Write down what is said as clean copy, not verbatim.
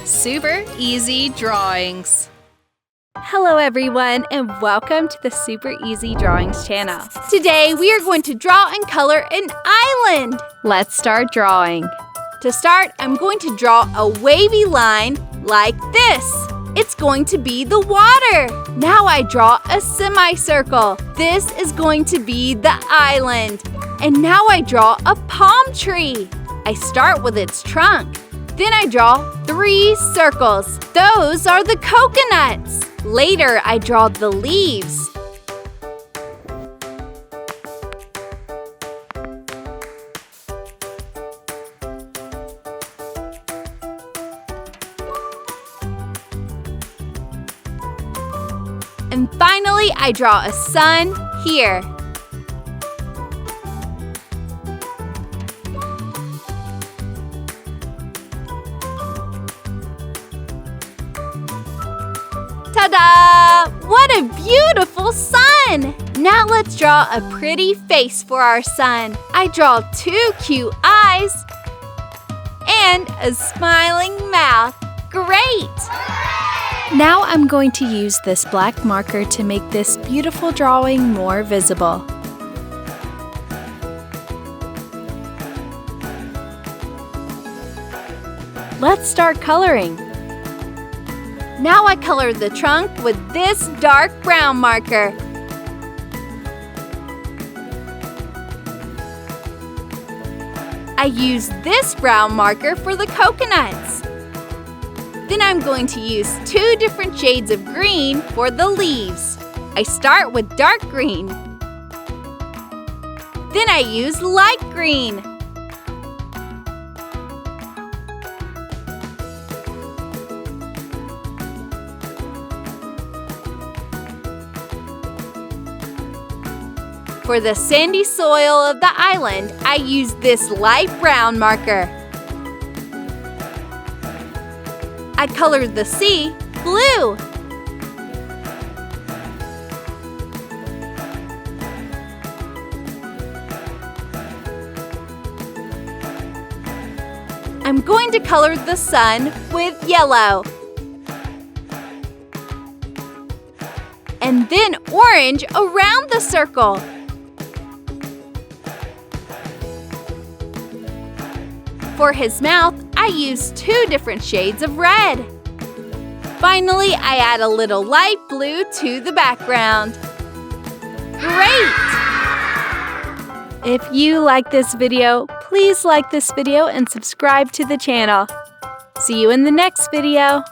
Super Easy Drawings. Hello everyone, and welcome to the Super Easy Drawings channel. Today we are going to draw and color an island. Let's start drawing. To start, I'm going to draw a wavy line like this. It's going to be the water. Now I draw a semicircle. This is going to be the island. And now I draw a palm tree. I start with its trunk. Then I draw 3 circles. Those are the coconuts. Later, I draw the leaves. And finally, I draw a sun here. Ta-da! What a beautiful sun! Now let's draw a pretty face for our sun. I draw 2 cute eyes and a smiling mouth. Great! Now I'm going to use this black marker to make this beautiful drawing more visible. Let's start coloring. Now I color the trunk with this dark brown marker. I use this brown marker for the coconuts. Then I'm going to use 2 different shades of green for the leaves. I start with dark green. Then I use light green. For the sandy soil of the island, I use this light brown marker. I colored the sea blue. I'm going to color the sun with yellow. And then orange around the circle. For his mouth, I use 2 different shades of red. Finally, I add a little light blue to the background. Great! If you like this video, please like this video and subscribe to the channel. See you in the next video.